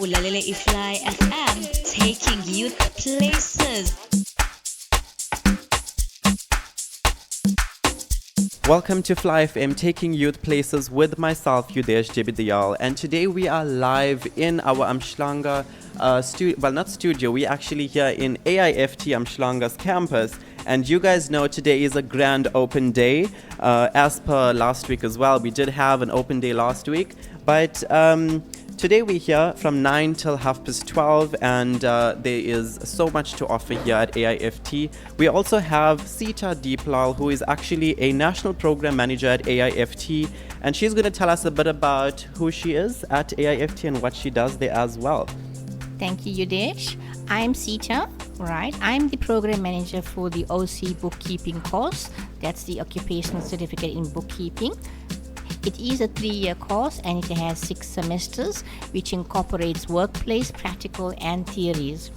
ulalele iFly FM, taking youth places. Welcome to Fly FM, taking youth places with myself, Yudhesh, and today we are live in our Umhlanga not studio, we're actually here in AIFT Umhlanga's campus, and you guys know today is a grand open day, as per last week as well. We did have an open day last week, but today we're here from 9 till 12:30, and there is so much to offer here at AIFT. We also have Sita Deeplal, who is actually a national program manager at AIFT, and she's going to tell us a bit about who she is at AIFT and what she does there as well. Thank you, Yudhesh. I'm Sita, right? I'm the program manager for the OC bookkeeping course. That's the occupational certificate in bookkeeping. It is a 3-year course and it has 6 semesters, which incorporates workplace, practical, and theories.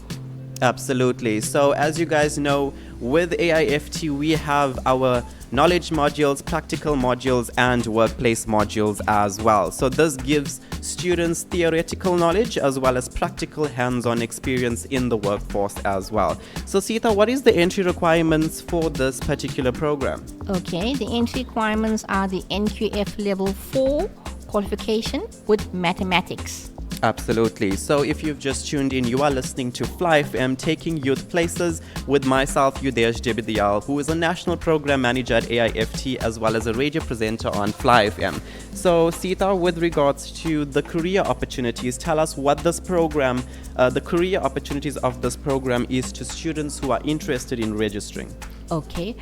Absolutely. So as you guys know, with AIFT, we have our knowledge modules, practical modules, and workplace modules as well. So this gives students theoretical knowledge as well as practical hands-on experience in the workforce as well. So Sita, what is the entry requirements for this particular program? Okay, the entry requirements are the NQF level 4 qualification with mathematics. Absolutely. So if you've just tuned in, you are listening to Fly FM, taking youth places with myself, Yudhesh, who is a national program manager at AIFT as well as a radio presenter on Fly FM. So Sita, with regards to the career opportunities, tell us what this program, the career opportunities of this program is to students who are interested in registering. Okay.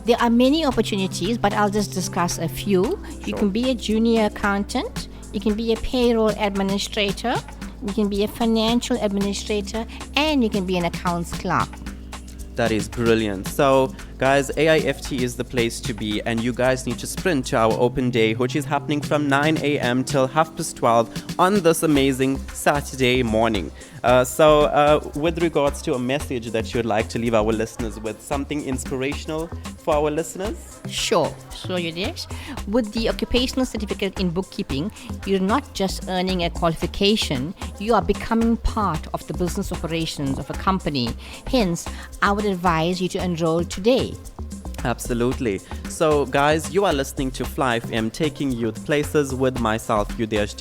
There are many opportunities, but I'll just discuss a few. You can be a junior accountant. You can be a payroll administrator, you can be a financial administrator, and you can be an accounts clerk. That is brilliant. So guys, AIFT is the place to be, and you guys need to sprint to our open day, which is happening from 9 a.m. till 12:30 on this amazing Saturday morning. With regards to a message that you'd like to leave our listeners with, something inspirational for our listeners? Sure, Yudhesh. With the occupational certificate in bookkeeping, you're not just earning a qualification, you are becoming part of the business operations of a company. Hence, I would advise you to enroll today. Absolutely. So guys, you are listening to Fly FM, taking youth places with myself, Yudhesh,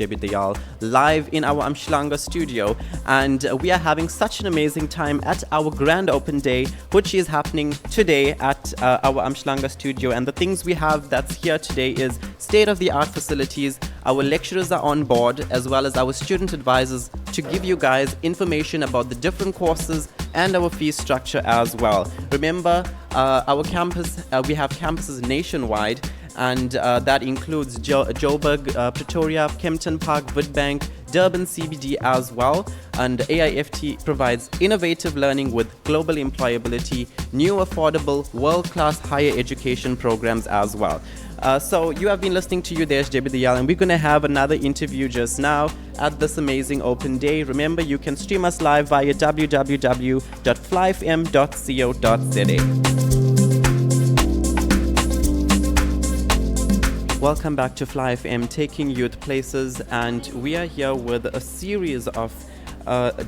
live in our Umhlanga studio, and we are having such an amazing time at our grand open day, which is happening today at our Umhlanga studio. And the things we have that's here today is state-of-the-art facilities. Our lecturers are on board, as well as our student advisors, to give you guys information about the different courses and our fee structure as well. Remember, our campus, we have campuses nationwide, and that includes Joburg, Pretoria, Kempton Park, Witbank, Durban CBD as well. And AIFT provides innovative learning with global employability, new affordable, world-class higher education programs as well. So you have been listening to Yudhesh, and we're going to have another interview just now at this amazing open day. Remember, you can stream us live via www.flyfm.co.za. Welcome back to Fly FM, taking youth places, and we are here with a series of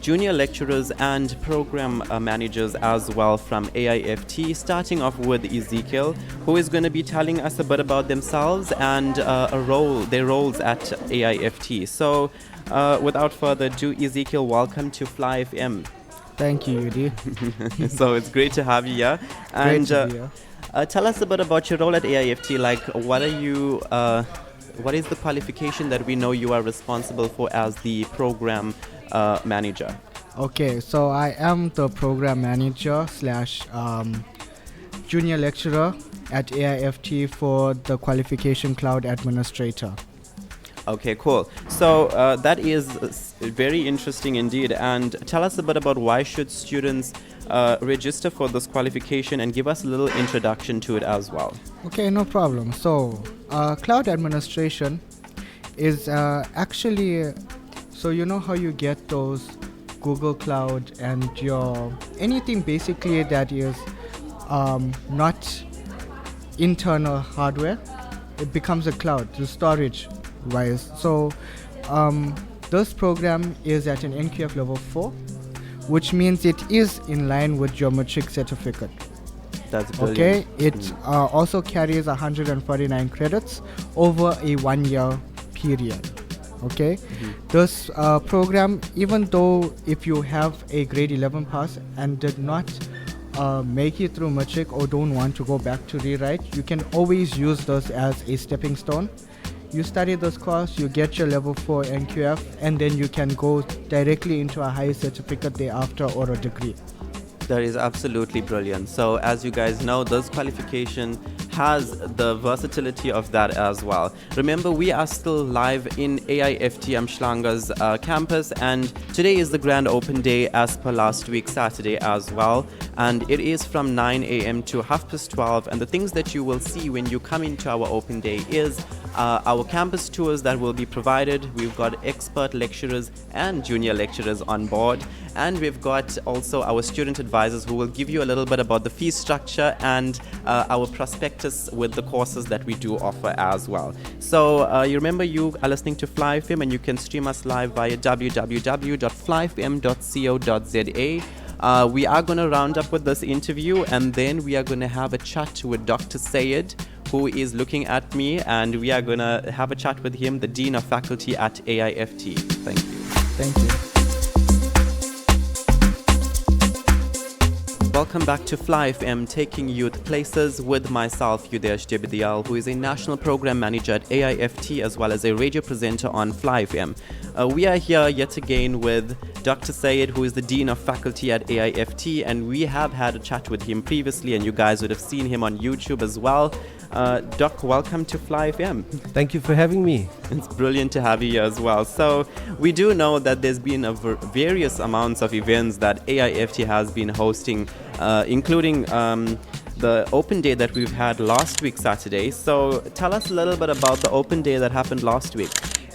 junior lecturers and program managers as well from AIFT, starting off with Ezekiel, who is going to be telling us a bit about themselves and their roles at AIFT. So without further ado, Ezekiel, welcome to Fly FM. Thank you, Yudi. So it's great to have you here. Great to be here. Tell us a bit about your role at AIFT. Like, what is the qualification that we know you are responsible for as the program manager? Okay, so I am the program manager / junior lecturer at AIFT for the qualification cloud administrator. Okay, cool. So that is very interesting indeed. And tell us a bit about why should students register for this qualification, and give us a little introduction to it as well. Okay, no problem. So cloud administration is actually, so you know how you get those Google Cloud and your anything basically that is not internal hardware, it becomes a cloud, the storage wise. So This program is at an NQF level 4, which means it is in line with your matric certificate. That's brilliant. Okay, it also carries 149 credits over a 1-year period. Okay, this program, even though if you have a grade 11 pass and did not make it through matric or don't want to go back to rewrite, you can always use this as a stepping stone. You study this course, you get your level 4 NQF, and then you can go directly into a higher certificate thereafter or a degree. That is absolutely brilliant. So as you guys know, this qualification has the versatility of that as well. Remember, we are still live in AIFT Umhlanga's campus, and today is the grand open day as per last week Saturday as well, and it is from 9 a.m. to 12:30. And the things that you will see when you come into our open day is our campus tours that will be provided. We've got expert lecturers and junior lecturers on board, and we've got also our student advisors who will give you a little bit about the fee structure and our prospectus with the courses that we do offer as well. So you remember, you are listening to Fly FM, and you can stream us live via www.flyfm.co.za. We are going to round up with this interview, and then we are going to have a chat with Dr. Sayed, who is looking at me, and we are going to have a chat with him, the Dean of Faculty at AIFT. Thank you. Thank you. Welcome back to Fly FM, taking youth places with myself, Yudhesh, who is a national program manager at AIFT as well as a radio presenter on Fly FM. We are here yet again with Dr. Sayed, who is the Dean of Faculty at AIFT, and we have had a chat with him previously, and you guys would have seen him on YouTube as well. Doc, welcome to Fly FM. Thank you for having me. It's brilliant to have you here as well. So we do know that there's been various amounts of events that AIFT has been hosting, including the open day that we've had last week Saturday. So tell us a little bit about the open day that happened last week.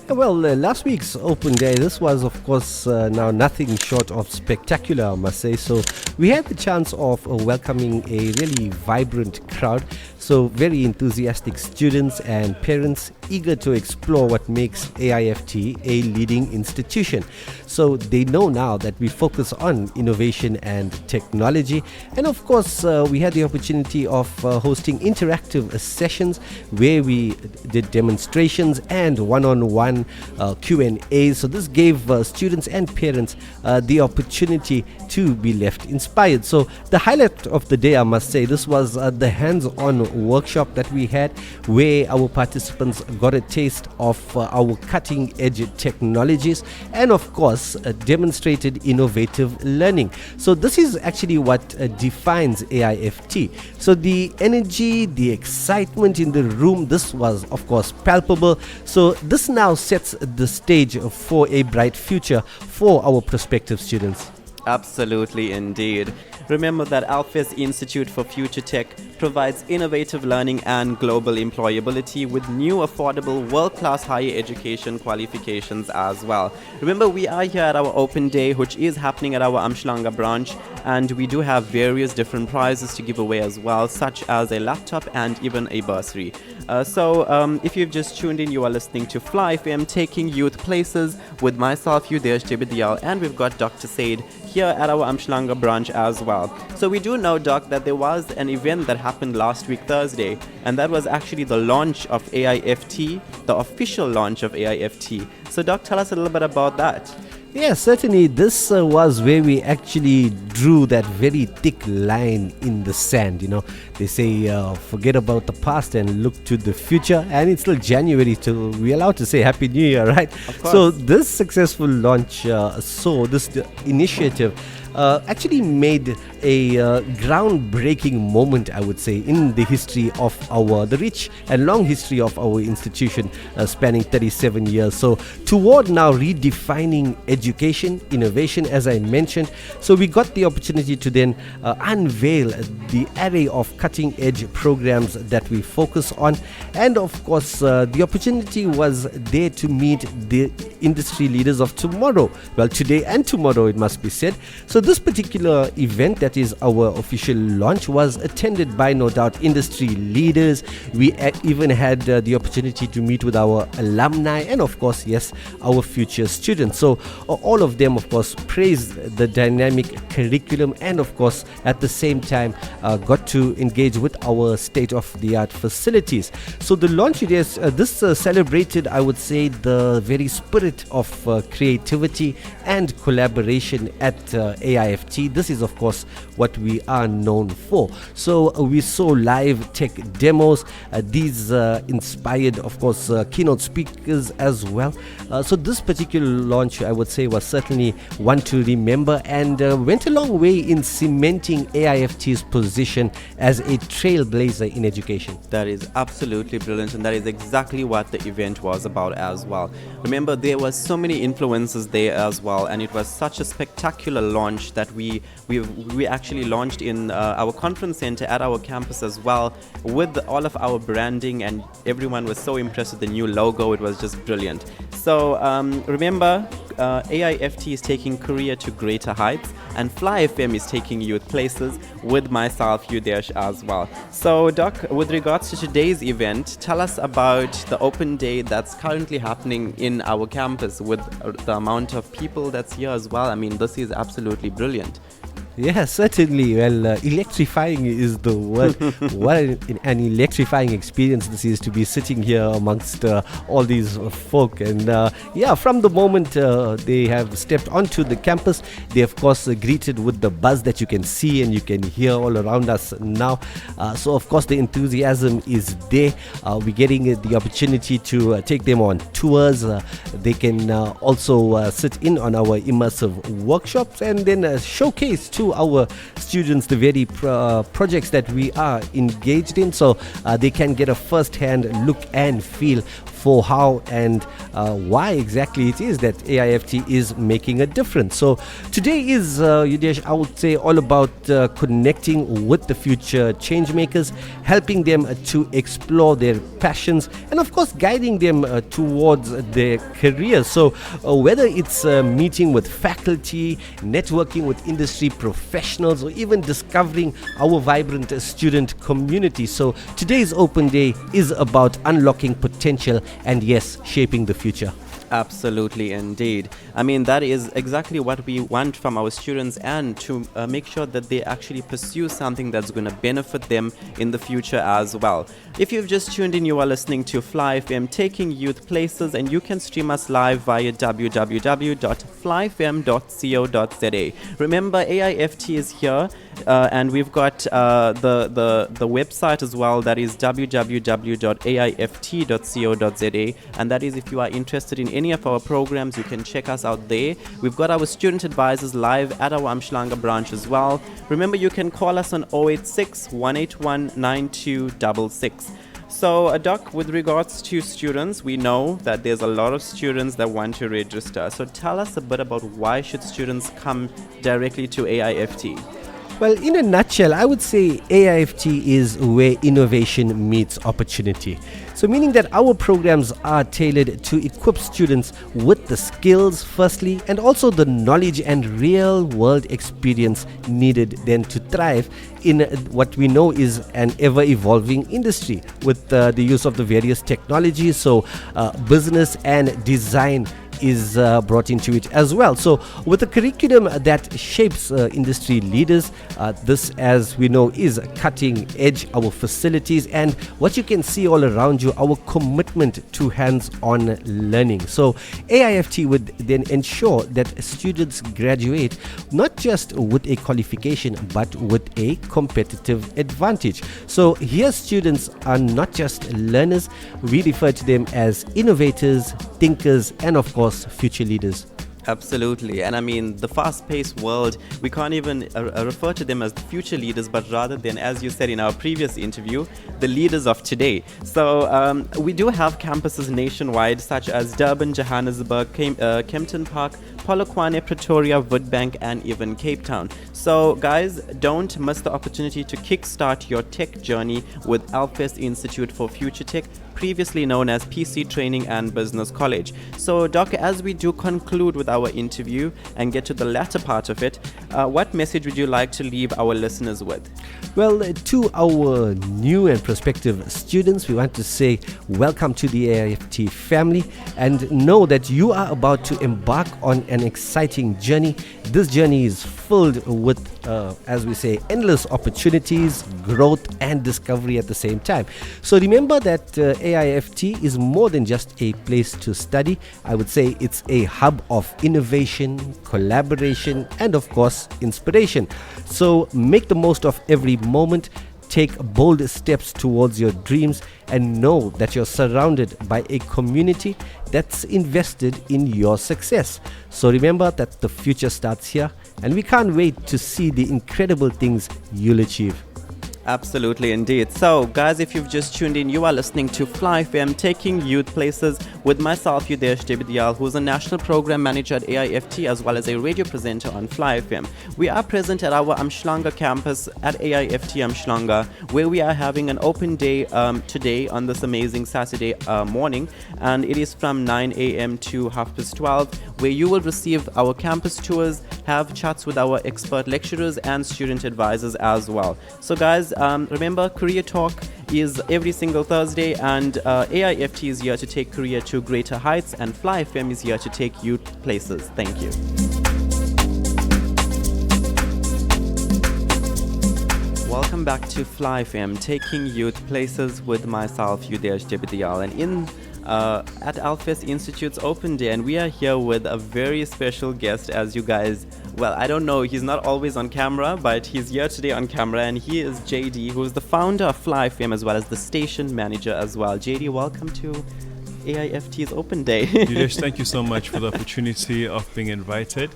Well, last week's open day, this was of course now nothing short of spectacular, I must say. So we had the chance of welcoming a really vibrant crowd. So very enthusiastic students and parents eager to explore what makes AIFT a leading institution. So they know now that we focus on innovation and technology. And of course, we had the opportunity of hosting interactive sessions where we did demonstrations and one-on-one Q&As. So this gave students and parents the opportunity to be left inspired. So the highlight of the day, I must say, this was the hands-on workshop that we had, where our participants got a taste of our cutting-edge technologies and of course demonstrated innovative learning. So this is actually what defines AIFT. So the energy, the excitement in the room, this was of course palpable. So this now sets the stage for a bright future for our prospective students. Absolutely, indeed. Remember that Alfes Institute for Future Tech provides innovative learning and global employability with new affordable world-class higher education qualifications as well. Remember, we are here at our open day, which is happening at our Umhlanga branch, and we do have various different prizes to give away as well, such as a laptop and even a bursary. So if you've just tuned in, you are listening to Fly FM, taking youth places with myself, Yudhesh, and we've got Dr. Sayed here at our Umhlanga branch as well. So we do know, Doc, that there was an event that happened last week Thursday, and that was actually the launch of AIFT, the official launch of AIFT. So Doc, tell us a little bit about that. Yeah, certainly this was where we actually drew that very thick line in the sand. You know, they say forget about the past and look to the future, and it's still January till we're allowed to say Happy New Year, right? Of course. So this successful launch, this initiative actually made a groundbreaking moment, I would say, in the history of the rich and long history of our institution, spanning 37 years. So toward now redefining education, innovation, as I mentioned. So we got the opportunity to then unveil the array of cutting edge programs that we focus on. And of course, the opportunity was there to meet the industry leaders of tomorrow. Well, today and tomorrow, it must be said. So this particular event, that is our official launch, was attended by no doubt industry leaders. We even had the opportunity to meet with our alumni and of course, yes, our future students. So all of them of course praised the dynamic curriculum and of course at the same time got to engage with our state-of-the-art facilities. So the launch, this celebrated, I would say, the very spirit of creativity and collaboration at AIFT. This is of course what we are known for. So we saw live tech demos, these inspired of course keynote speakers as well. So this particular launch, I would say, was certainly one to remember and went a long way in cementing AIFT's position as a trailblazer in education. That is absolutely brilliant, and that is exactly what the event was about as well. Remember, there were so many influences there as well, and it was such a spectacular launch that we actually launched in our conference center at our campus as well, with all of our branding, and everyone was so impressed with the new logo. It was just brilliant. So remember, AIFT is taking Korea to greater heights, and Fly FM is taking youth places with myself, Yudhesh, as well. So Doc, with regards to today's event, tell us about the open day that's currently happening in our campus with the amount of people that's here as well. I mean, this is absolutely brilliant. Yeah, certainly. Well, electrifying is the word. What an electrifying experience this is to be sitting here amongst all these folk. And yeah, from the moment they have stepped onto the campus, they of course greeted with the buzz that you can see and you can hear all around us now. So of course the enthusiasm is there. We're getting the opportunity to take them on tours. They can also sit in on our immersive workshops and then showcase to our students the very projects that we are engaged in, so they can get a first-hand look and feel for how and why exactly it is that AIFT is making a difference. So today is, Yudhesh, I would say, all about connecting with the future change makers, helping them to explore their passions, and of course guiding them towards their careers. So whether it's meeting with faculty, networking with industry professionals, or even discovering our vibrant student community. So today's open day is about unlocking potential and yes, shaping the future. Absolutely, indeed. I mean, that is exactly what we want from our students, and to make sure that they actually pursue something that's going to benefit them in the future as well. If you've just tuned in, you are listening to Fly FM Taking Youth Places, and you can stream us live via www.flyfm.co.za. Remember, AIFT is here, and we've got the website as well, that is www.aift.co.za, and that is if you are interested in any of our programs, you can check us out there. We've got our student advisors live at our Umhlanga branch as well. Remember, you can call us on 086 181 9266. So, Doc, with regards to students, we know that there's a lot of students that want to register. So tell us a bit about why should students come directly to AIFT? Well, in a nutshell, I would say AIFT is where innovation meets opportunity. So meaning that our programs are tailored to equip students with the skills, firstly, and also the knowledge and real world experience needed then to thrive in what we know is an ever evolving industry with the use of the various technologies. So business and design is brought into it as well. So with a curriculum that shapes industry leaders, this, as we know, is cutting edge. Our facilities and what you can see all around you, our commitment to hands-on learning. So AIFT would then ensure that students graduate not just with a qualification but with a competitive advantage. So here students are not just learners, we refer to them as innovators, thinkers, and of course future leaders. Absolutely. And I mean, the fast-paced world, we can't even refer to them as the future leaders, but rather than, as you said in our previous interview, the leaders of today. So we do have campuses nationwide, such as Durban, Johannesburg, Kempton Park, Polokwane, Pretoria, Witbank, and even Cape Town. So guys, don't miss the opportunity to kickstart your tech journey with Alfest Institute for Future Tech, previously known as PC Training and Business College. So, Doc, as we do conclude with our interview and get to the latter part of it, what message would you like to leave our listeners with? Well, to our new and prospective students, we want to say welcome to the AIFT family, and know that you are about to embark on an exciting journey. This journey is filled with, as we say, endless opportunities, growth and discovery at the same time. So remember that AIFT is more than just a place to study. I would say it's a hub of innovation, collaboration and of course inspiration. So make the most of every moment. Take bold steps towards your dreams and know that you're surrounded by a community that's invested in your success. So remember that the future starts here, and we can't wait to see the incredible things you'll achieve. Absolutely, indeed. So, guys, if you've just tuned in, you are listening to Fly FM, taking youth places with myself, Yudhesh Debidiyal, who's a national program manager at AIFT as well as a radio presenter on Fly FM. We are present at our Umhlanga campus at AIFT Umhlanga, where we are having an open day today on this amazing Saturday morning, and it is from 9 a.m. to 12:30, where you will receive our campus tours, have chats with our expert lecturers and student advisors as well. So, guys, remember, Career Talk is every single Thursday, and AIFT is here to take career to greater heights, and Fly FM is here to take youth places. Thank you. Welcome back to Fly FM, taking youth places with myself, Yudhesh Debidiyal, and at Alfest Institute's Open Day, and we are here with a very special guest, as you guys, well, I don't know, he's not always on camera, but he's here today on camera, and he is JD, who is the founder of Fly FM as well as the station manager as well. JD, welcome to AIFT's Open Day. Yudhesh, thank you so much for the opportunity of being invited.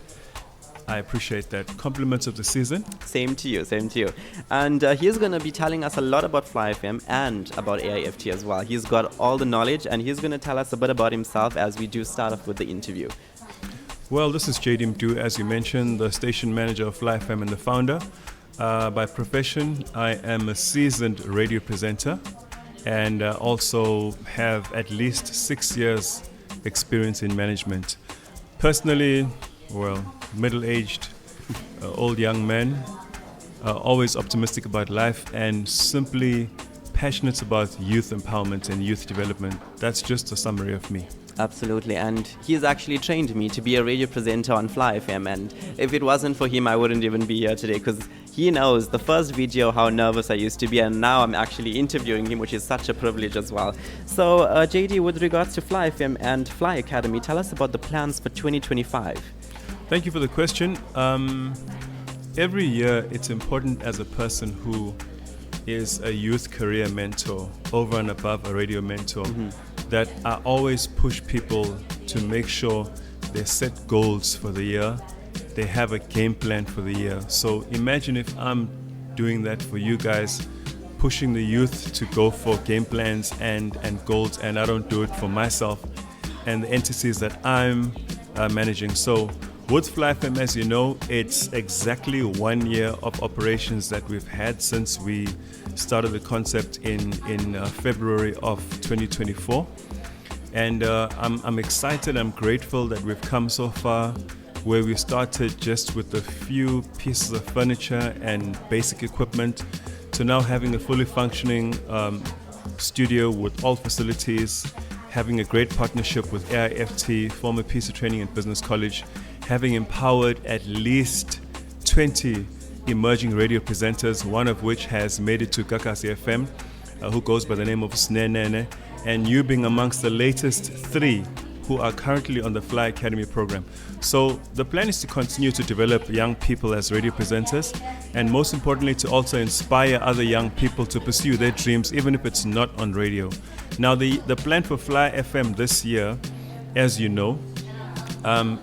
I appreciate that. Compliments of the season. Same to you, same to you. And he's going to be telling us a lot about Fly FM and about AIFT as well. He's got all the knowledge, and he's going to tell us a bit about himself as we do start off with the interview. Well, this is JD Naidoo, as you mentioned, the station manager of Fly FM and the founder. By profession, I am a seasoned radio presenter and also have at least 6 years experience in management. Personally, well, middle-aged, old young man, always optimistic about life and simply passionate about youth empowerment and youth development. That's just a summary of me. Absolutely, and he's actually trained me to be a radio presenter on Fly FM, and if it wasn't for him, I wouldn't even be here today, because he knows the first video how nervous I used to be, and now I'm actually interviewing him, which is such a privilege as well. So JD, with regards to Fly FM and Fly Academy, tell us about the plans for 2025. Thank you for the question. Every year, it's important as a person who is a youth career mentor, over and above a radio mentor, that I always push people to make sure they set goals for the year, they have a game plan for the year. So imagine if I'm doing that for you guys, pushing the youth to go for game plans and goals, and I don't do it for myself and the entities that I'm managing. So with Fly FM, as you know, it's exactly 1 year of operations that we've had since we started the concept in February of 2024. And I'm excited, I'm grateful that we've come so far, where we started just with a few pieces of furniture and basic equipment to now having a fully functioning studio with all facilities, having a great partnership with AIFT, former PC Training and Business College, having empowered at least 20 emerging radio presenters, one of which has made it to Kakasi FM, who goes by the name of Snenene, and you being amongst the latest 3 who are currently on the Fly Academy program. So the plan is to continue to develop young people as radio presenters, and most importantly to also inspire other young people to pursue their dreams, even if it's not on radio. Now the plan for Fly FM this year, as you know,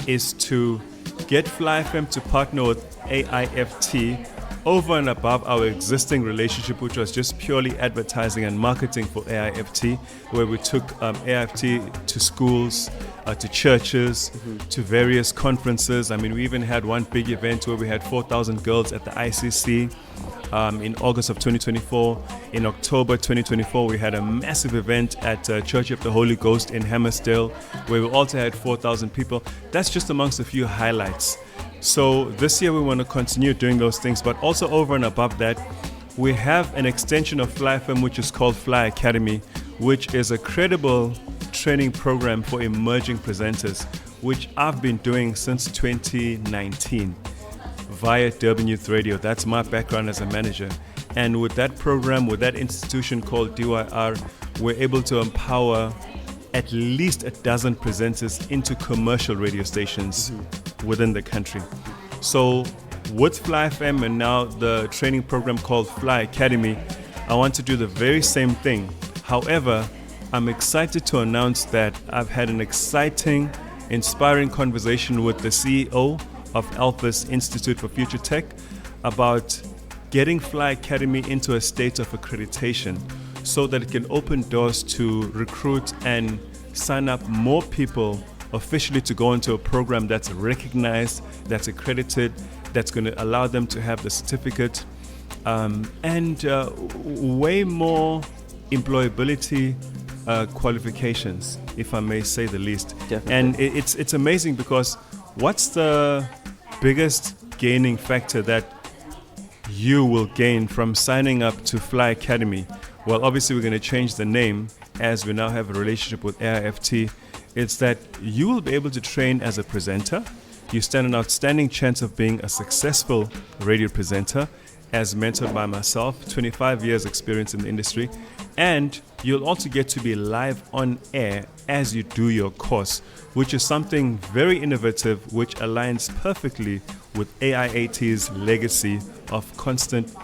is to get Fly FM to partner with AIFT over and above our existing relationship, which was just purely advertising and marketing for AIFT, where we took AIFT to schools, to churches, to various conferences. I mean, we even had one big event where we had 4,000 girls at the ICC. in August of 2024. In October 2024, we had a massive event at Church of the Holy Ghost in Hammersdale, where we also had 4,000 people. That's just amongst a few highlights. So this year we want to continue doing those things, but also over and above that, we have an extension of Fly FM which is called Fly Academy, which is a credible training program for emerging presenters, which I've been doing since 2019 via Durban Youth Radio. That's my background as a manager. And with that program, with that institution called DYR, we're able to empower at least a dozen presenters into commercial radio stations within the country. So with Fly FM and now the training program called Fly Academy, I want to do the very same thing. However, I'm excited to announce that I've had an exciting, inspiring conversation with the CEO of Alphas Institute for Future Tech about getting Fly Academy into a state of accreditation so that it can open doors to recruit and sign up more people officially to go into a program that's recognized, that's accredited, that's going to allow them to have the certificate and way more employability qualifications, if I may say the least. Definitely. And it's amazing because what's the biggest gaining factor that you will gain from signing up to Fly Academy? Well, obviously we're going to change the name as we now have a relationship with AIFT. It's that you will be able to train as a presenter. You stand an outstanding chance of being a successful radio presenter, as mentored by myself, 25 years experience in the industry, and you'll also get to be live on air as you do your course, which is something very innovative, which aligns perfectly with AIAT's legacy of constant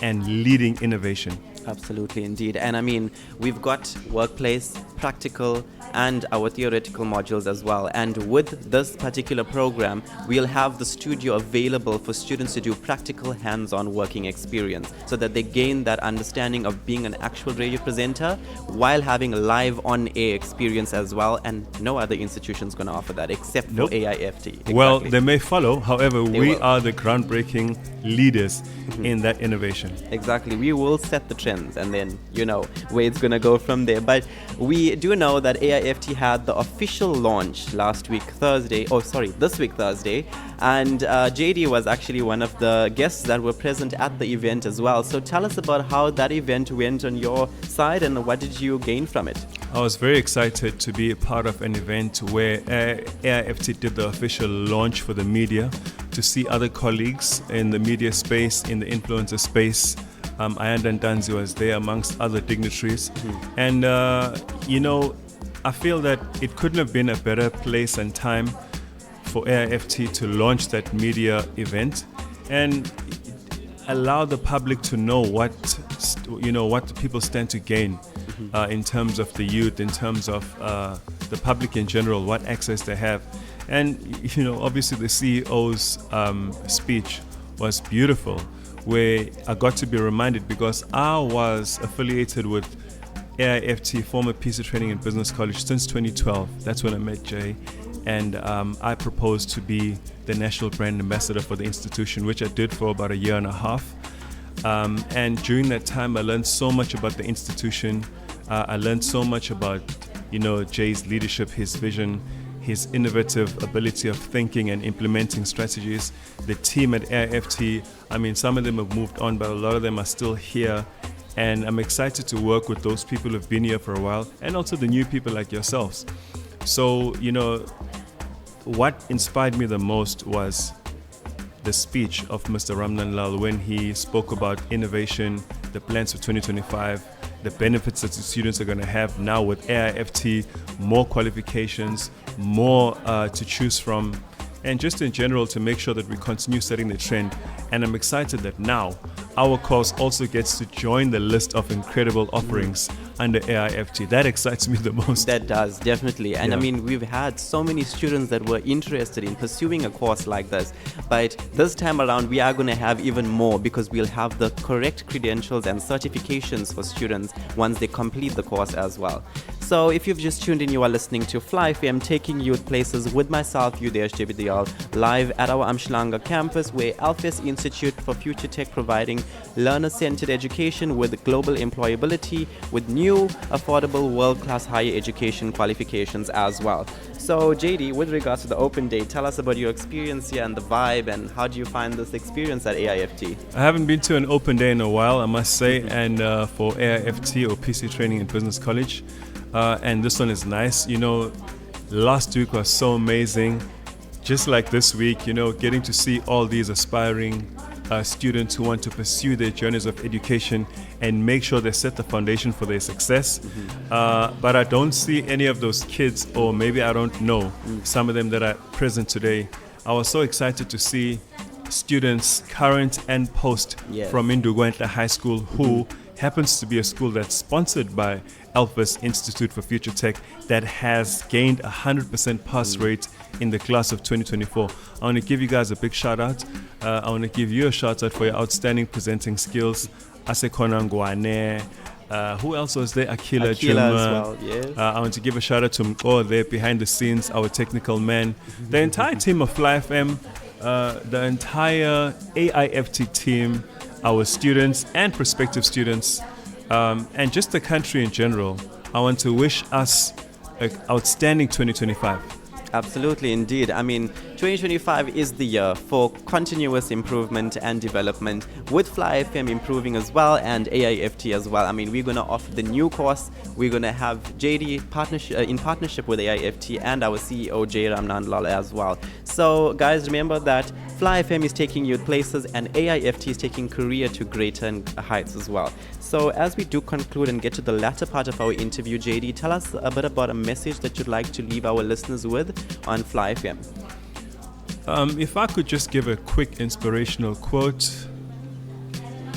and leading innovation. Absolutely, indeed. And I mean, we've got workplace, practical, and our theoretical modules as well. And with this particular program, we'll have the studio available for students to do practical hands-on working experience so that they gain that understanding of being an actual radio presenter while having a live on-air experience as well. And no other institution is going to offer that except for AIFT. Exactly. Well, they may follow. However, we will. are the groundbreaking leaders in that innovation. Exactly. We will set the trends and then, you know, where it's going to go from there. But we do know that AIFT had the official launch this week Thursday. And JD was actually one of the guests that were present at the event as well. So tell us about how that event went on your side and what did you gain from it? I was very excited to be a part of an event where AIFT did the official launch for the media, to see other colleagues in the media space, in the influencer space. Ayanda Ntanzi was there amongst other dignitaries. And, you know, I feel that it couldn't have been a better place and time for AIFT to launch that media event and allow the public to know what the people stand to gain in terms of the youth, in terms of the public in general, what access they have. And, you know, obviously the CEO's speech was beautiful, where I got to be reminded, because I was affiliated with AIFT, former Peace Training and Business College, since 2012. That's when I met Jay. And I proposed to be the national brand ambassador for the institution, which I did for about a year and a half. And during that time, I learned so much about the institution. I learned so much about, you know, Jay's leadership, his vision, his innovative ability of thinking and implementing strategies. The team at AIFT, I mean, some of them have moved on, but a lot of them are still here. And I'm excited to work with those people who've been here for a while, and also the new people like yourselves. So, you know, what inspired me the most was the speech of Mr. Ramnan Lal when he spoke about innovation, the plans for 2025, the benefits that the students are going to have now with AIFT, more qualifications, more to choose from, and just in general to make sure that we continue setting the trend. And I'm excited that now our course also gets to join the list of incredible offerings under AIFT. That excites me the most. That does, definitely. And Yeah. I mean, we've had so many students that were interested in pursuing a course like this. But this time around, we are going to have even more, because we'll have the correct credentials and certifications for students once they complete the course as well. So if you've just tuned in, you are listening to Fly FM, taking youth places with myself, Yudhesh, live at our Umhlanga campus, where AIFT Institute for Future Tech providing learner-centered education with global employability, with new, affordable, world-class higher education qualifications as well. So JD, with regards to the open day, tell us about your experience here and the vibe, and how do you find this experience at AIFT? I haven't been to an open day in a while, I must say, and for AIFT or PC Training and Business College, and this one is nice. You know, last week was so amazing. Just like this week, you know, getting to see all these aspiring students who want to pursue their journeys of education and make sure they set the foundation for their success. But I don't see any of those kids, or maybe I don't know some of them that are present today. I was so excited to see students, current and post, Yes. from Indugwenta High School, who happens to be a school that's sponsored by AIFT Institute for Future Tech, that has gained 100% pass rate in the class of 2024. I want to give you guys a big shout out. I want to give you a shout out for your outstanding presenting skills. Asekona Ngwane. Who else was there? Akila as Juma. well, yes. I want to give a shout out to Mko there behind the scenes, our technical man. The entire team of Fly FM, the entire AIFT team, our students and prospective students, and just the country in general. I want to wish us an outstanding 2025. Absolutely, indeed. I mean, 2025 is the year for continuous improvement and development, with Fly FM improving as well and AIFT as well. I mean, we're going to offer the new course. We're going to have JD in partnership with AIFT and our CEO, J. Ramnandlal, as well. So, guys, remember that Fly FM is taking you places and AIFT is taking career to greater heights as well. So as we do conclude and get to the latter part of our interview, JD, tell us a bit about a message that you'd like to leave our listeners with on Fly FM. If I could just give a quick inspirational quote: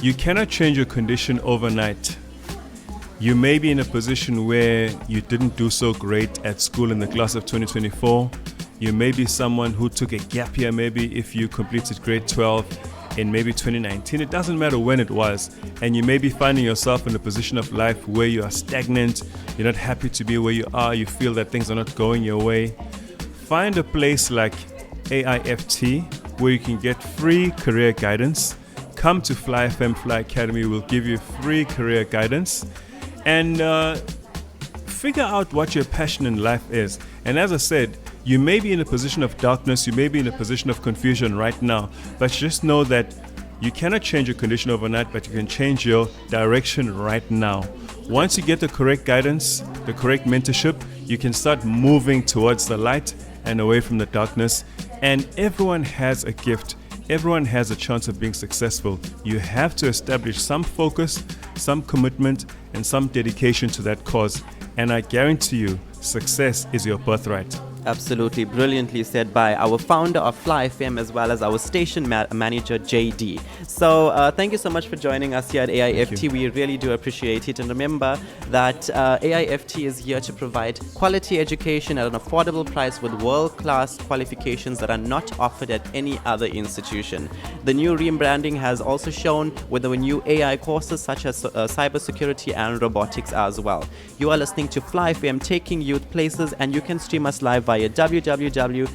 you cannot change your condition overnight. You may be in a position where you didn't do so great at school in the class of 2024. You may be someone who took a gap year, maybe if you completed grade 12 in maybe 2019. It doesn't matter when it was. And you may be finding yourself in a position of life where you are stagnant. You're not happy to be where you are. You feel that things are not going your way. Find a place like AIFT where you can get free career guidance. Come to Fly FM Fly Academy. We'll give you free career guidance. And figure out what your passion in life is. And as I said, you may be in a position of darkness, you may be in a position of confusion right now, but just know that you cannot change your condition overnight, but you can change your direction right now. Once you get the correct guidance, the correct mentorship, you can start moving towards the light and away from the darkness. And everyone has a gift. Everyone has a chance of being successful. You have to establish some focus, some commitment, and some dedication to that cause. And I guarantee you, success is your birthright. Absolutely brilliantly said by our founder of Fly FM as well as our station manager JD. So thank you so much for joining us here at AIFT. We really do appreciate it. And remember that AIFT is here to provide quality education at an affordable price with world-class qualifications that are not offered at any other institution. The new rebranding has also shown with the new AI courses such as cybersecurity and robotics as well. You are listening to Fly FM, taking youth places, and you can stream us live via www.flyfm.co.za.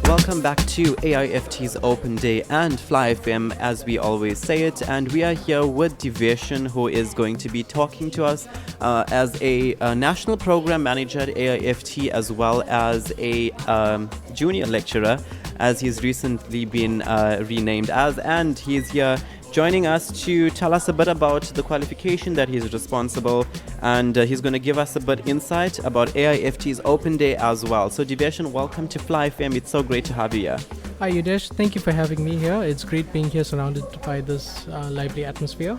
Welcome back to AIFT's Open Day and Fly FM, as we always say it, and we are here with Yudhesh, who is going to be talking to us as a national program manager at AIFT, as well as a junior lecturer, as he's recently been renamed as, and he's here joining us to tell us a bit about the qualification that he's responsible, and he's going to give us a bit insight about AIFT's Open Day as well. So Yudhesh, welcome to Fly FM. It's so great to have you here. Hi Yudhesh, thank you for having me here. It's great being here surrounded by this lively atmosphere.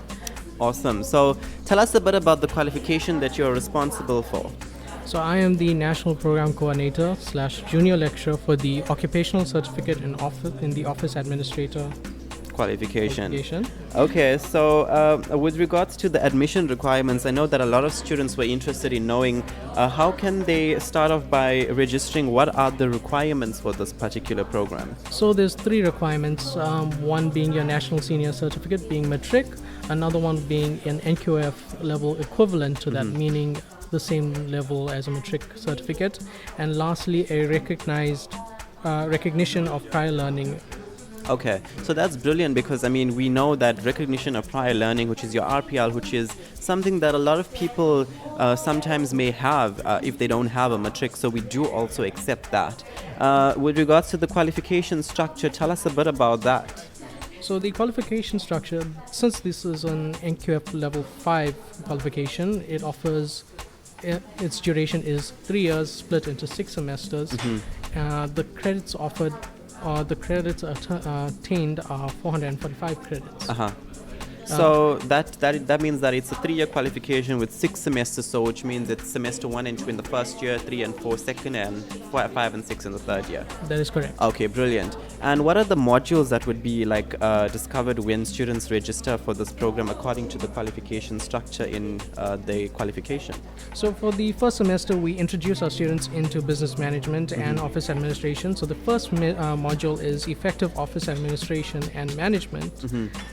Awesome. So tell us a bit about the qualification that you're responsible for. So I am the National Program Coordinator / Junior Lecturer for the Occupational Certificate in the Office Administrator qualification. Okay, so with regards to the admission requirements, I know that a lot of students were interested in knowing how can they start off by registering. What are the requirements for this particular program? So there's three requirements. One being your national senior certificate, being matric. Another one being an NQF level equivalent to that, meaning the same level as a matric certificate. And lastly, a recognized recognition of prior learning. Okay, so that's brilliant, because I mean we know that recognition of prior learning, which is your RPL, which is something that a lot of people sometimes may have if they don't have a matric, so we do also accept that. With regards to the qualification structure, tell us a bit about that. So the qualification structure, since this is an NQF level 5 qualification, it offers, its duration is 3 years split into 6 semesters. The credits offered, the credits attained are 445 credits. So that means that it's a 3-year qualification with 6 semesters, so which means it's semester 1 and 2 in the first year, 3 and 4 second, and 5 and 6 in the third year. That is correct. Okay, brilliant. And what are the modules that would be like discovered when students register for this program according to the qualification structure in the qualification? So for the first semester, we introduce our students into business management and office administration. So the first module is effective office administration and management.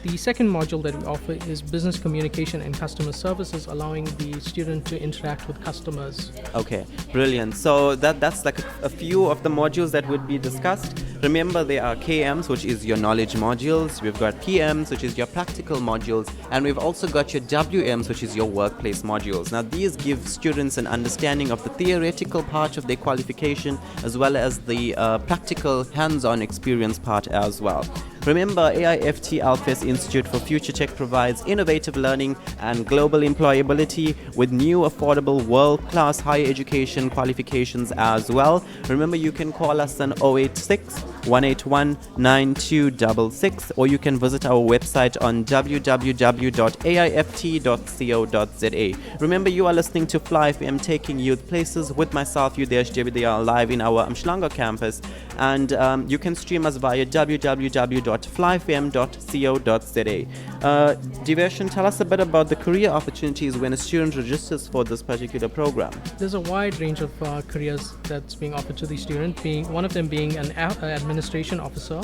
The second module that we offer is business communication and customer services, allowing the student to interact with customers. Okay, brilliant. So that's like a few of the modules that would be discussed. Remember, there are KMs, which is your knowledge modules. We've got PMs, which is your practical modules. And we've also got your WMs, which is your workplace modules. Now, these give students an understanding of the theoretical part of their qualification, as well as the practical hands-on experience part as well. Remember, AIFT Alfes Institute for Future Tech provides innovative learning and global employability with new, affordable, world-class higher education qualifications as well. Remember, you can call us on 086 181 9266, or you can visit our website on www.aift.co.za. Remember, you are listening to Fly FM, taking youth places with myself, Yudhesh, live in our Umhlanga campus, and you can stream us via www.flyfm.co.za. Diversion, tell us a bit about the career opportunities when a student registers for this particular program. There's a wide range of careers that's being offered to the student, being one of them being an administration officer,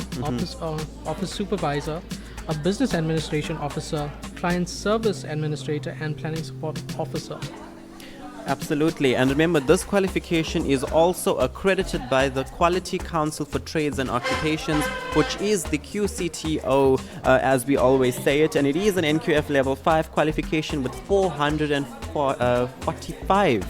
office supervisor, a business administration officer, client service administrator, and planning support officer. Absolutely, and remember, this qualification is also accredited by the Quality Council for Trades and Occupations, which is the QCTO, as we always say it, and it is an NQF level 5 qualification with 445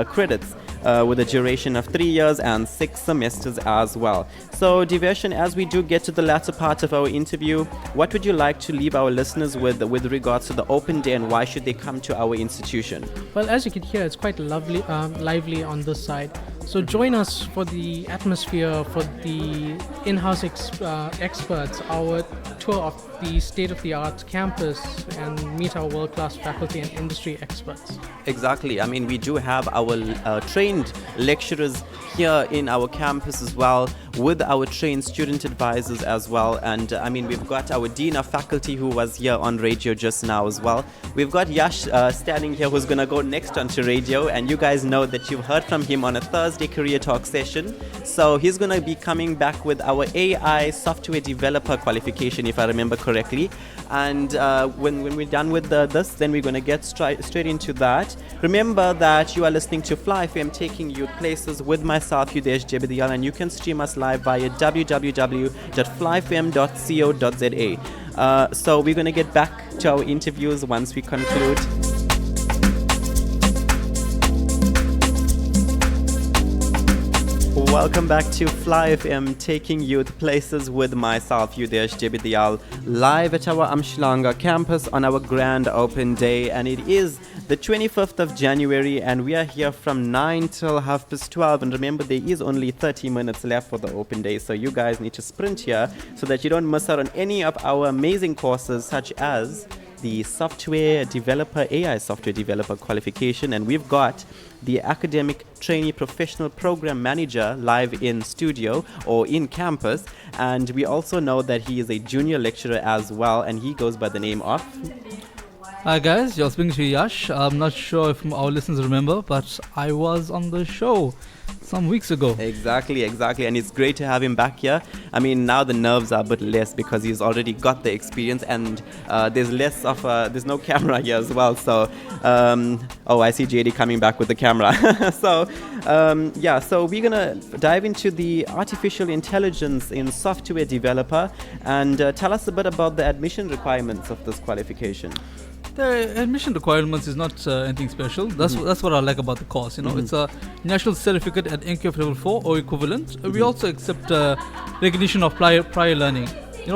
credits. With a duration of 3 years and 6 semesters as well. So, Diversion, as we do get to the latter part of our interview, what would you like to leave our listeners with regards to the open day, and why should they come to our institution? Well, as you can hear, it's quite lovely, lively on this side. So join us for the atmosphere, for the in-house experts, our tour of the state-of-the-art campus, and meet our world-class faculty and industry experts. Exactly. I mean, we do have our trained lecturers here in our campus as well, with our trained student advisors as well. And I mean, we've got our Dean of Faculty who was here on radio just now as well. We've got Yash standing here, who's going to go next onto radio. And you guys know that you've heard from him on a Thursday Career Talk session. So he's going to be coming back with our AI software developer qualification, if I remember correctly. And when we're done with this, then we're going to get straight into that. Remember that you are listening to Fly FM, taking you places with myself, Yudhesh, and you can stream us live via www.flyfm.co.za. So we're going to get back to our interviews once we conclude. Welcome back to Fly FM, taking you to places with myself, Yudhesh, live at our Umhlanga campus on our grand open day, and it is the 25th of January, and we are here from 9 till 12:30. And remember, there is only 30 minutes left for the open day, so you guys need to sprint here so that you don't miss out on any of our amazing courses, such as the software developer, AI software developer qualification, and we've got the academic trainee professional program manager live in studio or in campus, and we also know that he is a junior lecturer as well, and he goes by the name of... Hi guys, you're speaking to Yash. I'm not sure if our listeners remember, but I was on the show some weeks ago. Exactly, and it's great to have him back here. I mean, now the nerves are a bit less because he's already got the experience, and there's less of there's no camera here as well. So, I see JD coming back with the camera. So we're gonna dive into the artificial intelligence in software developer, and tell us a bit about the admission requirements of this qualification. The admission requirements is not anything special. That's what I like about the course. It's a national certificate at NQF level 4 or equivalent. We also accept recognition of prior learning.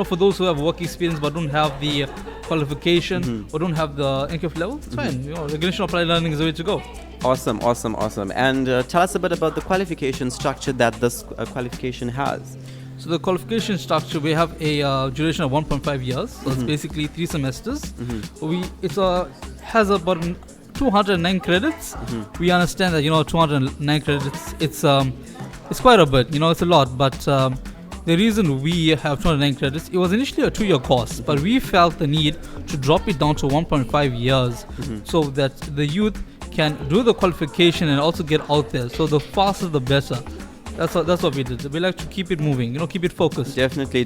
For those who have work experience but don't have the qualification or don't have the NQF level, it's fine. Recognition of prior learning is the way to go. Awesome. And tell us a bit about the qualification structure that this qualification has. So the qualification structure, we have a duration of 1.5 years. So it's basically 3 semesters. Has about 209 credits. We understand that 209 credits. It's quite a bit. It's a lot. But the reason we have 209 credits, it was initially a 2-year course, but we felt the need to drop it down to 1.5 years so that the youth can do the qualification and also get out there. So the faster the better. That's what we did. We like to keep it moving, keep it focused. Definitely.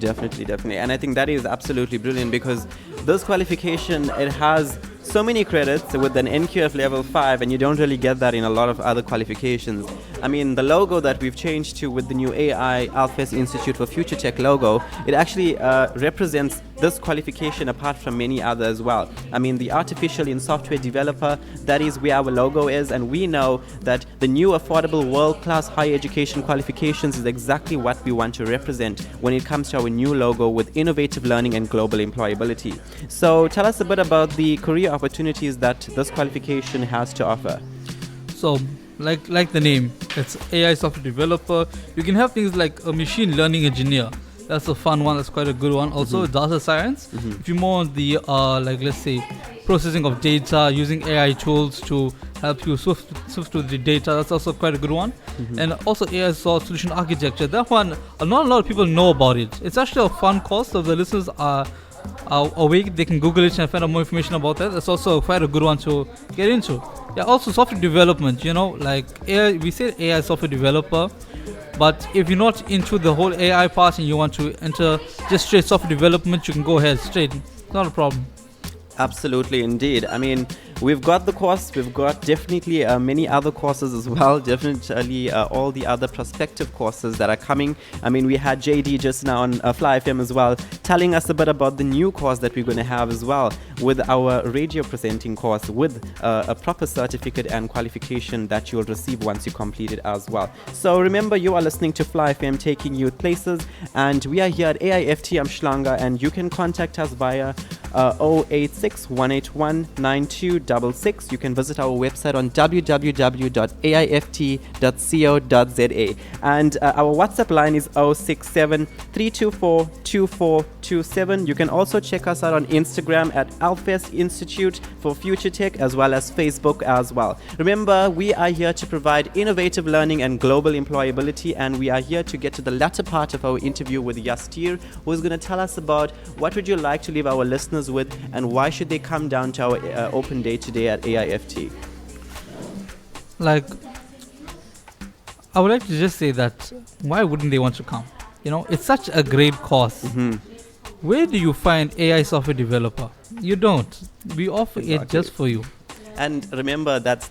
And I think that is absolutely brilliant, because this qualification, it has so many credits with an NQF level 5, and you don't really get that in a lot of other qualifications. I mean, the logo that we've changed to with the new AIFT Institute for Future Tech logo, it actually represents this qualification apart from many others as well. I mean, the artificial in software developer, that is where our logo is, and we know that the new affordable world-class higher education qualifications is exactly what we want to represent when it comes to our new logo with innovative learning and global employability. So tell us a bit about the career opportunities that this qualification has to offer. So, like the name, it's AI software developer. You can have things like a machine learning engineer. That's a fun one. That's quite a good one. Also, data science. If you're more on the let's say processing of data, using AI tools to help you sift through the data, that's also quite a good one. And also AI solution architecture. That one, not a lot of people know about it. It's actually a fun course. So if the listeners are awake, they can Google it and find out more information about that. That's also quite a good one to get into. Yeah, also software development, like AI, we say AI software developer, but if you're not into the whole AI part and you want to enter just straight software development, you can go ahead straight. It's not a problem. Absolutely, indeed. I mean, we've got the course, we've got definitely many other courses as well, definitely all the other prospective courses that are coming. I mean, we had JD just now on Fly FM as well, telling us a bit about the new course that we're going to have as well, with our radio presenting course, with a proper certificate and qualification that you'll receive once you complete it as well. So remember, you are listening to Fly FM, taking youth places, and we are here at AIFT Umhlanga, and you can contact us via 086-181-9266. You can visit our website on www.aift.co.za, and our WhatsApp line is 067-324-2427. You can also check us out on Instagram at AIFT Institute for Future Tech, as well as Facebook as well. Remember, we are here to provide innovative learning and global employability, and we are here to get to the latter part of our interview with Yastir, who is going to tell us about what would you like to leave our listeners with, and why should they come down to our open day today at AIFT. I would like to just say that why wouldn't they want to come? It's such a great course. Where do you find AI software developer? You don't. We offer it just for you. And remember, that's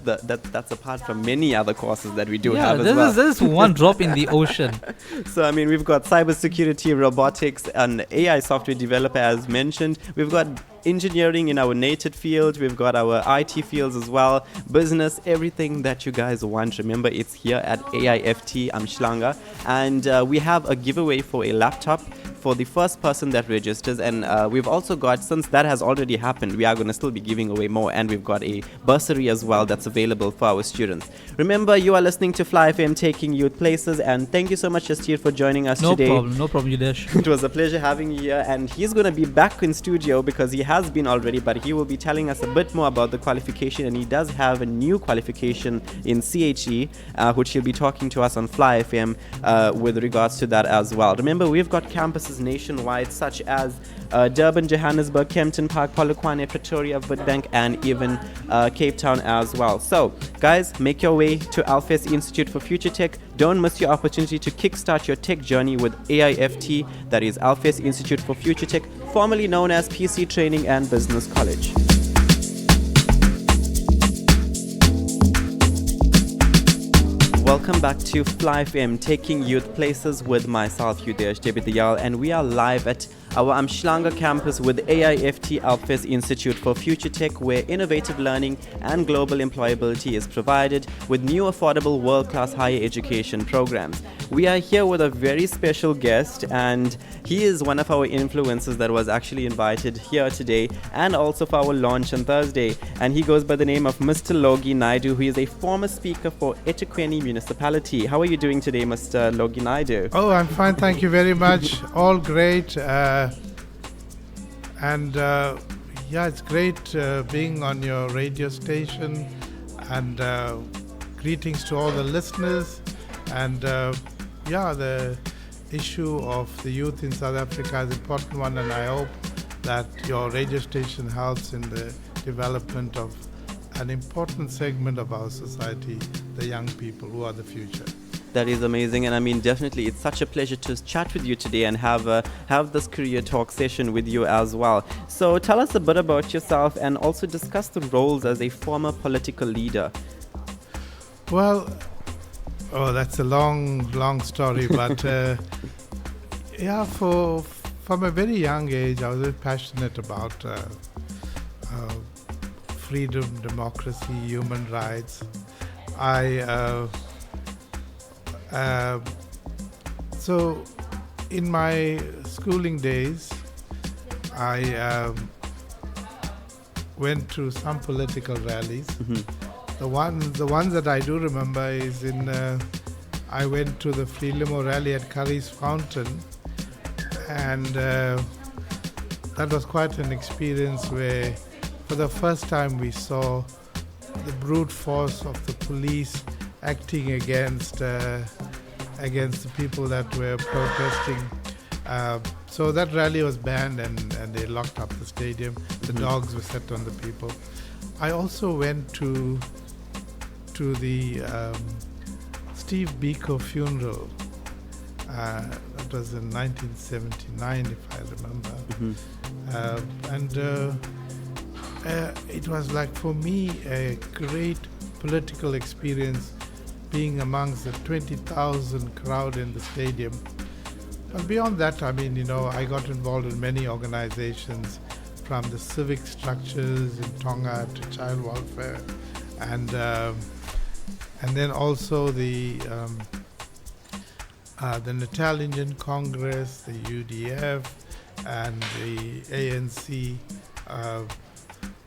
apart from many other courses that we do have as well. This is one drop in the ocean. So, I mean, we've got cybersecurity, robotics, and AI software developer, as mentioned. We've got engineering in our native field. We've got our IT fields as well. Business, everything that you guys want. Remember, it's here at AIFT Umhlanga. And we have a giveaway for a laptop for the first person that registers. And we've also got, since that has already happened, we are going to still be giving away more. And we've got a bursary as well that's available for our students. Remember, you are listening to Fly FM, taking youth places. And thank you so much, Jastir, for joining us today. No problem, Yudhesh. It was a pleasure having you here. And he's going to be back in studio because he has been already, but he will be telling us a bit more about the qualification. And he does have a new qualification in CHE, which he'll be talking to us on Fly FM with regards to that as well. Remember, we've got campuses nationwide such as Durban, Johannesburg, Kempton Park, Polokwane, Pretoria, Witbank, and even Cape Town as well. So, guys, make your way to AIFT Institute for Future Tech. Don't miss your opportunity to kickstart your tech journey with AIFT, that is AIFT Institute for Future Tech, formerly known as PC Training and Business College. Welcome back to Fly FM, taking youth places with myself, Yudhesh, and we are live at our Umhlanga campus with AIFT AIFT Institute for Future Tech, where innovative learning and global employability is provided with new affordable world-class higher education programs. We are here with a very special guest, and he is one of our influencers that was actually invited here today and also for our launch on Thursday. And he goes by the name of Mr. Logie Naidoo, who is a former speaker for eThekwini Municipality. How are you doing today, Mr. Logie Naidoo? Oh, I'm fine, thank you very much. All great. Yeah, it's great being on your radio station, and greetings to all the listeners. And yeah, the issue of the youth in South Africa is an important one, and I hope that your radio station helps in the development of an important segment of our society, the young people who are the future. That is amazing, and I mean, definitely, it's such a pleasure to chat with you today and have this career talk session with you as well. So tell us a bit about yourself and also discuss the roles as a former political leader. Well, that's a long story, but yeah, from a very young age, I was very passionate about freedom, democracy, human rights. So in my schooling days, I went to some political rallies. Mm-hmm. The ones that I do remember is I went to the Free Limo rally at Curry's Fountain, and that was quite an experience where for the first time we saw the brute force of the police acting against the people that were protesting. So that rally was banned, and they locked up the stadium. The dogs were set on the people. I also went to the Steve Biko funeral. That was in 1979, if I remember. It was like, for me, a great political experience, being amongst the 20,000 crowd in the stadium. But beyond that, I mean, I got involved in many organizations, from the civic structures in Tonga to child welfare, and then also the Natal Indian Congress, the UDF, and the ANC.